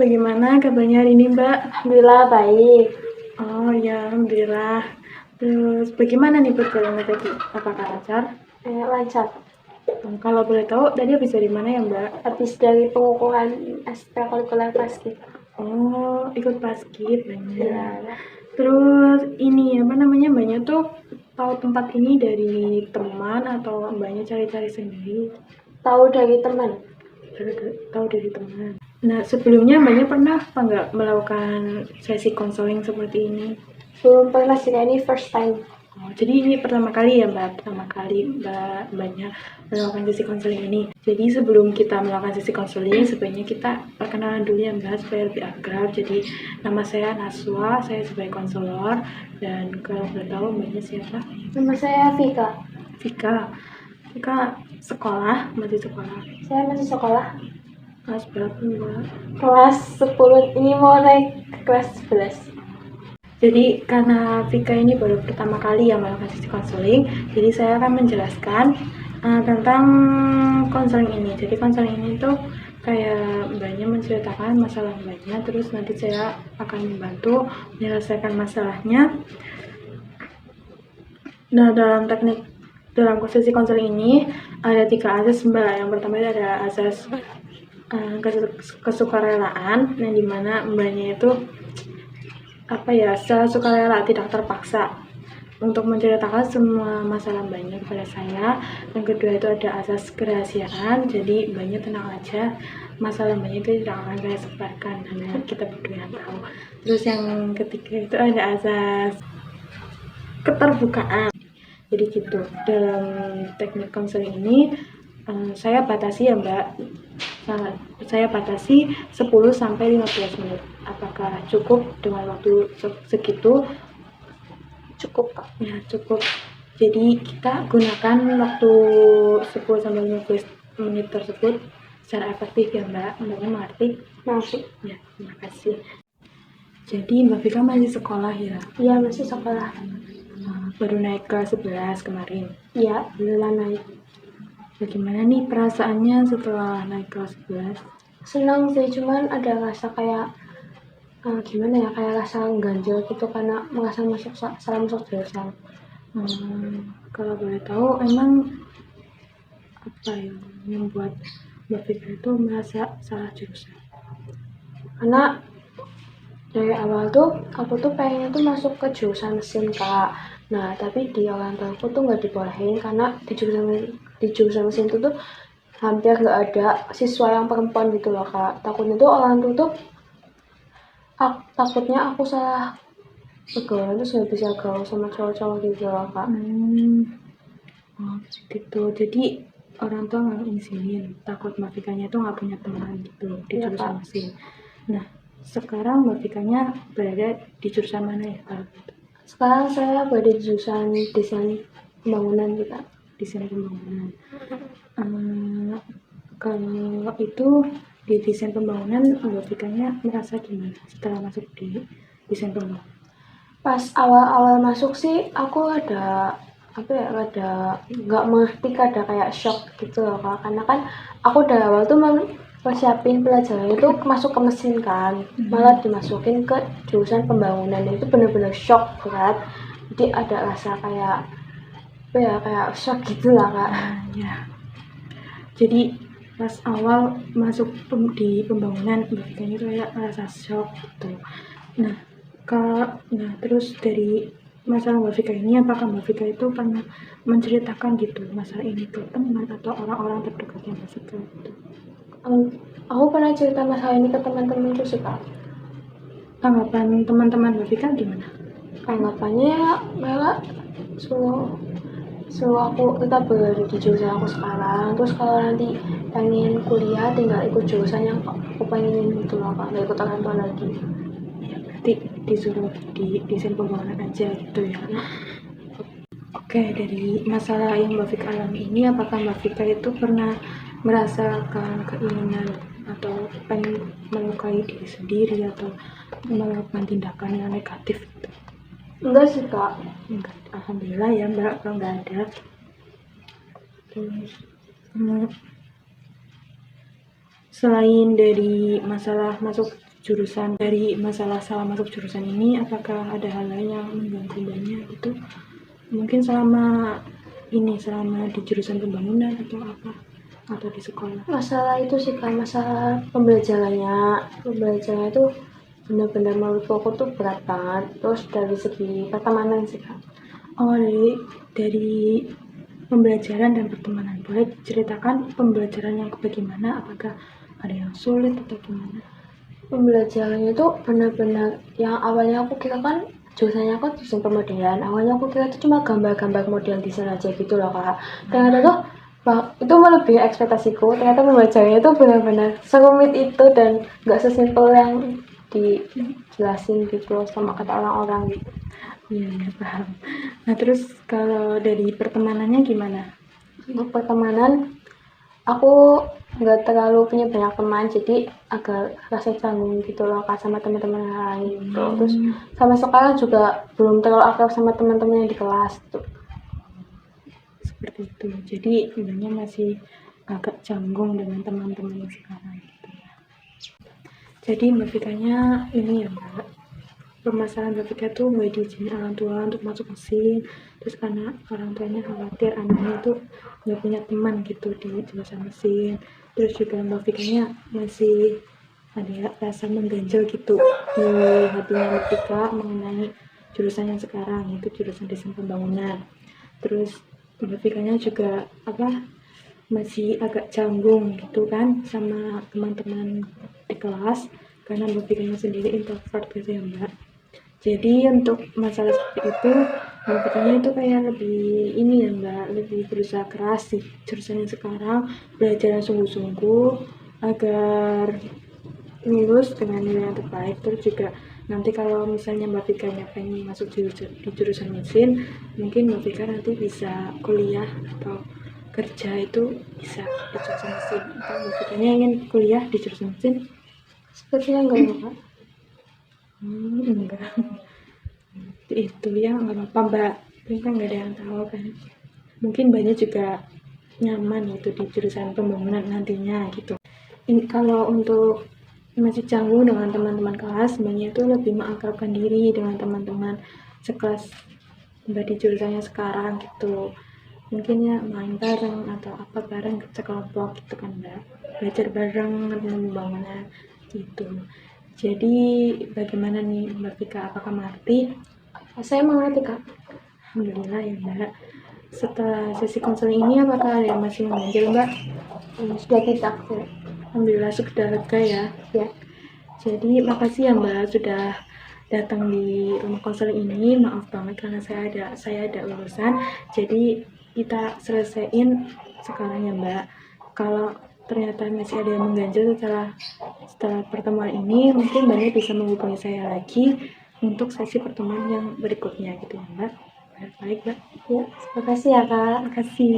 Bagaimana kabarnya hari ini, Mbak? Alhamdulillah baik. Oh ya, alhamdulillah. Terus bagaimana nih perjalanannya tadi? Apakah lancar? Lancar. Kalau boleh tahu, tadi habis dari mana ya, Mbak? Habis dari pengukuhan ekstrakurikuler Paskib. Oh, ikut paskib banyak. Ya. Terus ini apa namanya, Mbaknya tuh tahu tempat ini dari teman atau Mbaknya cari-cari sendiri? Tahu dari teman. Tahu dari teman. Nah, sebelumnya Mbaknya pernah apa nggak melakukan sesi konseling seperti ini? Belum pernah sih, ini first time. Oh, jadi ini pertama kali ya Mbak, Mbaknya melakukan sesi konseling ini. Jadi sebelum kita melakukan sesi konseling, sebaiknya kita perkenalan dulu ya Mbak, supaya lebih akrab. Jadi nama saya Naswa, saya sebagai konselor, dan kalau boleh tahu Mbaknya siapa? Nama saya Vika. Vika sekolah, masih sekolah. Saya masih sekolah. Kelas berapa Mbak? Kelas 10, ini mau naik ke kelas 11. Jadi karena Vika ini baru pertama kali ya melakukan sesi konseling, jadi saya akan menjelaskan tentang konseling ini. Jadi konseling ini tuh kayak Mbaknya menceritakan masalah Mbaknya, terus nanti saya akan membantu menyelesaikan masalahnya. Nah, dalam sesi konseling ini ada 3 asas Mbak. Yang pertama itu ada asas kesukarelaan, yang dimana Mbaknya itu secara sukarela, tidak terpaksa untuk menceritakan semua masalah Mbaknya kepada saya. Yang kedua itu ada asas kerahasiaan, jadi Mbaknya tenang aja, masalah Mbaknya itu tidak akan saya sebarkan, hanya kita berdua yang tahu. Terus yang ketiga itu ada asas keterbukaan. Jadi gitu, dalam teknik konseling ini saya batasi ya Mbak, saya batasi 10 sampai 15 menit. Apakah cukup dengan waktu segitu? Cukup Kak. Ya, cukup. Jadi kita gunakan waktu 10 sampai 15 menit tersebut secara efektif ya Mbak. Mbaknya mengerti? Mengerti. Ya, terima kasih. Jadi Mbak Vika masih sekolah ya? Iya, masih sekolah. Baru naik kelas 11 kemarin? Iya, belum naik. Bagaimana nih perasaannya setelah naik kelas 11? Senang sih, cuman ada rasa kayak gimana ya, kayak rasa ganjil gitu karena merasa salah masuk jurusan. Kalau boleh tahu, emang apa yang membuat Mbak Vika itu merasa salah jurusan? Karena dari awal tuh aku tuh pengen tuh masuk ke jurusan mesin Kak. Nah, tapi di orang tua aku tuh nggak dibolehin karena di jurusan mesin itu tuh hampir nggak ada siswa yang perempuan gitu loh Kak. Takutnya tuh orang tua tuh takutnya aku salah bergaul terus nggak bisa gaul sama cowok-cowok gitu loh Kak. Oh gitu, jadi orang tua nggak ngizinin, takut Mbak Vikanya tuh nggak punya teman gitu di Iya, jurusan Kak. mesin. Nah, sekarang Mbak Vikanya berada di jurusan mana ya kalau gitu? Sekarang saya berada di jurusan desain pembangunan kita. Desain pembangunan. Kalau itu di desain pembangunan, Mbak Vikanya merasa gimana setelah masuk di desain pembangunan? Pas awal-awal masuk sih aku ada nggak mengerti, ada kayak shock gitu loh Kak, karena kan aku dari awal tuh persiapin pelajaran itu masuk ke mesin kan, malah dimasukin ke jurusan pembangunan, itu benar-benar shock berat. Jadi ada rasa kayak kayak shock gitu lah Kak. Ya. Jadi pas awal masuk di pembangunan, Mbak Vika itu kayak rasa shock gitu. Nah, terus dari masalah Mbak Vika ini, apakah Mbak Vika itu pernah menceritakan gitu masalah ini ke teman atau orang-orang terdekatnya Mbak Vika gitu? Aku pernah cerita masalah ini ke teman-temanku sih Kak. Tanggapan teman-teman Mbak Vika gimana? Tanggapannya ya mereka suruh aku tetap berada di jurusan aku sekarang, terus kalau nanti pengen kuliah tinggal ikut jurusan yang aku pengen gitu loh Kak, nggak ikut orang tua lagi. Ya, berarti disuruh di desain pembangunan aja gitu ya. Oke, dari masalah yang Mbak Vika alami ini, apakah Mbak Vika itu pernah merasakan keinginan atau pengen melukai diri sendiri atau melakukan tindakan yang negatif gitu? Enggak sih Kak. Enggak, alhamdulillah ya Mbak, kalau nggak ada. Terus selain dari masalah masuk jurusan. Dari masalah salah masuk jurusan ini, apakah ada hal lain yang mengganggu Mbaknya gitu? Mungkin selama di jurusan pembangunan atau apa? Atau di sekolah? Masalah itu sih Kak, masalah pembelajarannya itu benar-benar menurutku aku tuh berat banget. Terus dari segi pertemanan sih Kak. Oh, dari pembelajaran dan pertemanan. Boleh ceritakan pembelajaran yang bagaimana? Apakah ada yang sulit atau gimana? Pembelajarannya itu benar-benar yang awalnya aku kira kan jurusannya aku jurusan pemodelan. Awalnya aku kira itu cuma gambar-gambar model desain aja gitu loh Kak. Ternyata tuh itu melebihi ekspektasiku. Ternyata pembelajarannya itu benar-benar serumit itu dan nggak sesimpel yang dijelasin gitu loh sama kata orang-orang gitu. Iya, paham. Nah, terus kalau dari pertemanannya gimana? Untuk pertemanan, aku nggak terlalu punya banyak teman, jadi agak rasa canggung gitu loh Kak sama teman-teman yang lain gitu. Terus sama sekarang juga belum terlalu akrab sama teman-teman yang di kelas tuh. Seperti itu. Jadi sebenarnya masih agak canggung dengan teman-teman yang sekarang gitu ya. Jadi Mbak Fikanya ini ya Mbak, permasalahan Mbak Fika tuh nggak diizinin orang tua untuk masuk mesin, terus karena orang tuanya khawatir anaknya itu nggak punya teman gitu di jurusan mesin. Terus juga Mbak Fikanya masih ada rasa mengganjal gitu di hatinya Mbak Fika mengenai jurusan yang sekarang, yaitu jurusan desain pembangunan. Terus Mbak Fikanya juga masih agak canggung gitu kan sama teman-teman di kelas karena Mbak Fikanya sendiri introvert gitu ya Mbak. Jadi untuk masalah seperti itu Mbak Fikanya itu kayak lebih ini ya Mbak, lebih berusaha keras sih jurusan yang sekarang, belajar sungguh-sungguh agar lulus dengan nilai yang terbaik. Terus juga nanti kalau misalnya Mbak Fikanya pengen masuk di jurusan mesin, mungkin Mbak Fika nanti bisa kuliah atau kerja itu bisa di jurusan mesin. Atau Mbak Fikanya ingin kuliah di jurusan mesin? Sepertinya enggak ya Kak. Enggak. Itu ya nggak apa-apa Mbak, ini kan nggak ada yang tahu kan. Mungkin banyak juga nyaman itu di jurusan pembangunan nantinya gitu. Ini kalau untuk masih canggung dengan teman-teman kelas, sebenarnya itu lebih mengakrabkan diri dengan teman-teman sekelas Mbak di jurusannya sekarang gitu. Mungkin ya main bareng atau apa bareng sekelompok gitu kan Mbak, belajar bareng dengan pembangunan gitu. Jadi bagaimana nih Mbak Fika, apakah mengerti? Saya mengerti Kak. Alhamdulillah ya Mbak. Setelah sesi konseling ini apakah ada yang masih mengganjal Mbak? Sudah tidak. Alhamdulillah sudah lega ya. Ya. Jadi makasih ya Mbak sudah datang di rumah konseling ini. Maaf banget karena saya ada urusan. Jadi kita selesaiin sekarang ya Mbak. Kalau ternyata masih ada yang mengganjal setelah pertemuan ini, mungkin Mbaknya bisa menghubungi saya lagi untuk sesi pertemuan yang berikutnya gitu ya Mbak. Baik Mbak. Ya, terima kasih ya Kak. Terima kasih.